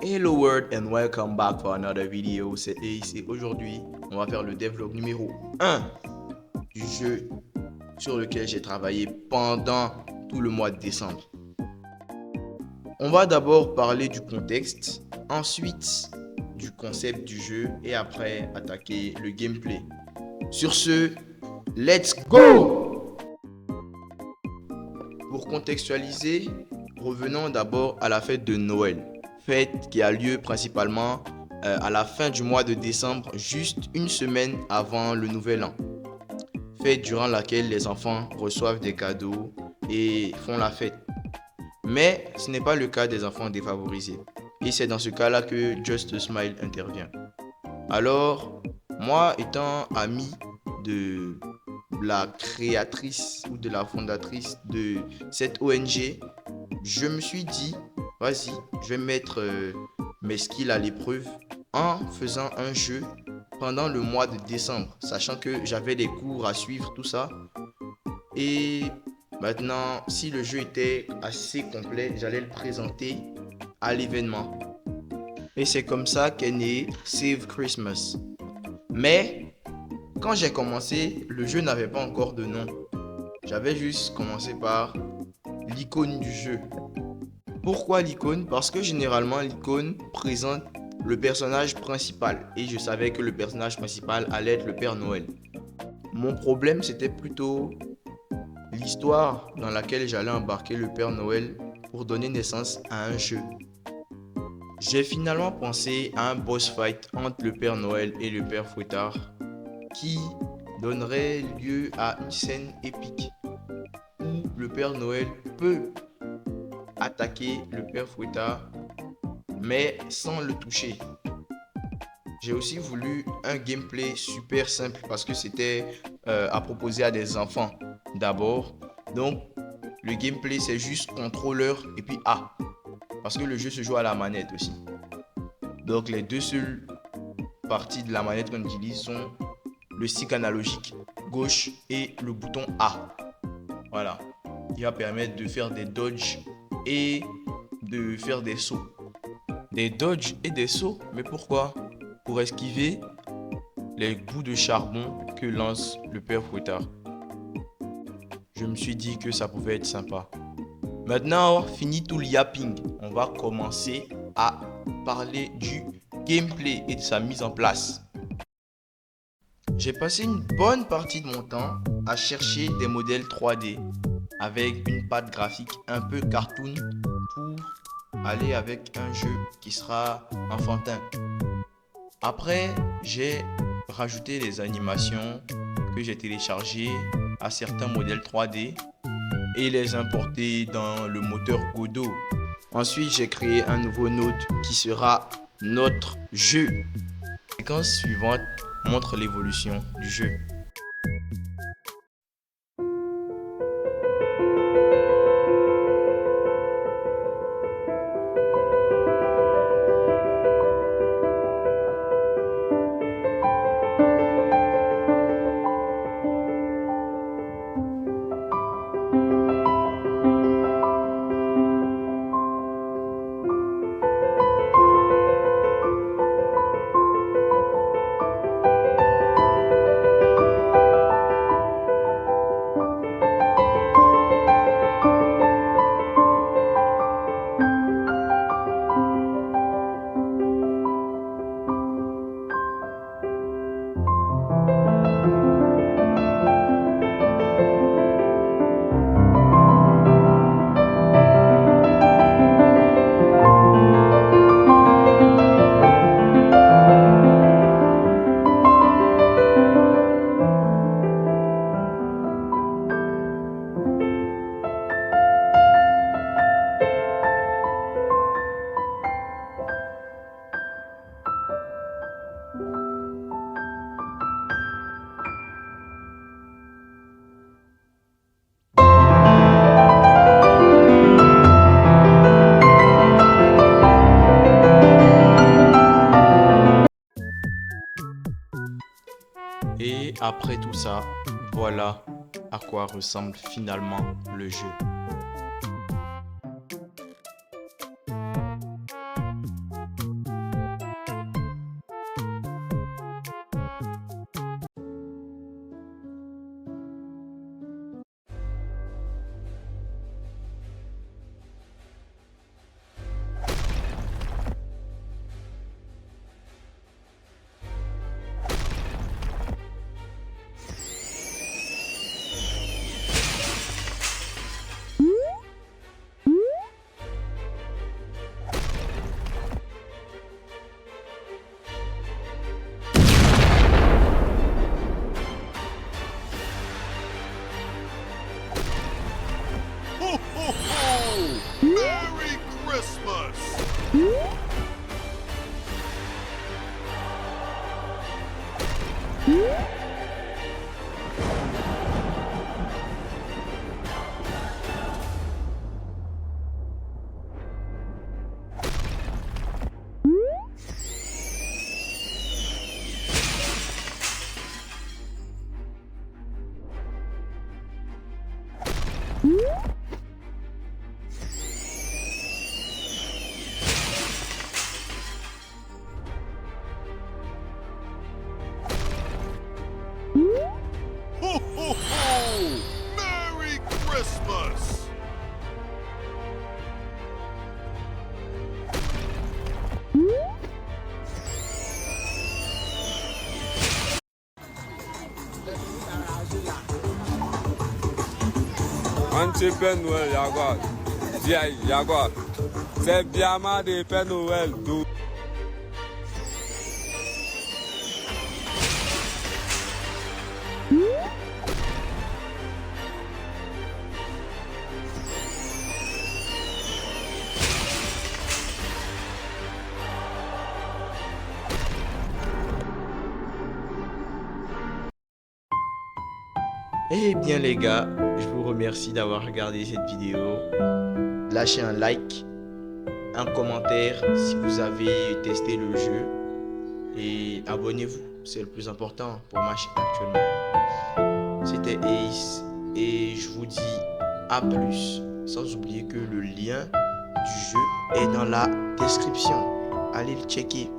Hello world and welcome back for another video, c'est Ace et aujourd'hui on va faire le devlog numéro 1 du jeu sur lequel j'ai travaillé pendant tout le mois de décembre. On va d'abord parler du contexte, ensuite du concept du jeu et après attaquer le gameplay. Sur ce, let's go! Pour contextualiser, revenons d'abord à la fête de Noël. Fête qui a lieu principalement à la fin du mois de décembre, juste une semaine avant le nouvel an. Fête durant laquelle les enfants reçoivent des cadeaux et font la fête. Mais ce n'est pas le cas des enfants défavorisés. Et c'est dans ce cas-là que Just a Smile intervient. Alors, moi étant ami de la créatrice ou de la fondatrice de cette ONG, je me suis dit, vas-y, je vais mettre mes skills à l'épreuve en faisant un jeu pendant le mois de décembre, sachant que j'avais des cours à suivre, tout ça. Et maintenant, si le jeu était assez complet, j'allais le présenter à l'événement. Et c'est comme ça qu'est né Save Christmas. Mais quand j'ai commencé, le jeu n'avait pas encore de nom. J'avais juste commencé par l'icône du jeu. Pourquoi l'icône? Parce que généralement l'icône présente le personnage principal et je savais que le personnage principal allait être le Père Noël. Mon problème c'était plutôt l'histoire dans laquelle j'allais embarquer le Père Noël pour donner naissance à un jeu. J'ai finalement pensé à un boss fight entre le Père Noël et le Père Fouettard qui donnerait lieu à une scène épique où le Père Noël peut attaquer le Père Fouettard mais sans le toucher. J'ai aussi voulu un gameplay super simple parce que c'était à proposer à des enfants d'abord. Donc le gameplay c'est juste contrôleur et puis A. Parce que le jeu se joue à la manette aussi. Donc les deux seules parties de la manette qu'on utilise sont le stick analogique gauche et le bouton A. Voilà. Il va permettre de faire des dodges et de faire des sauts. Des dodges et des sauts, mais pourquoi? Pour esquiver les bouts de charbon que lance le Père Fouettard. Je me suis dit que ça pouvait être sympa. Maintenant, fini tout le yapping. On va commencer à parler du gameplay et de sa mise en place. J'ai passé une bonne partie de mon temps à chercher des modèles 3D avec une patte graphique un peu cartoon pour aller avec un jeu qui sera enfantin. Après, j'ai rajouté des animations que j'ai téléchargées à certains modèles 3D et les importer dans le moteur Godot. Ensuite, j'ai créé un nouveau node qui sera notre jeu. La séquence suivante montre l'évolution du jeu. Et après tout ça, voilà à quoi ressemble finalement le jeu. Ho, ho, ho! Merry Christmas! Un petit Père Noël, y'a quoi? Y'a quoi? C'est bien mal de Père Noël, tout. Eh bien les gars, je vous remercie d'avoir regardé cette vidéo. Lâchez un like, un commentaire si vous avez testé le jeu et abonnez-vous, c'est le plus important pour ma chaîne actuellement. C'était Ace et je vous dis à plus, sans oublier que le lien du jeu est dans la description. Allez le checker.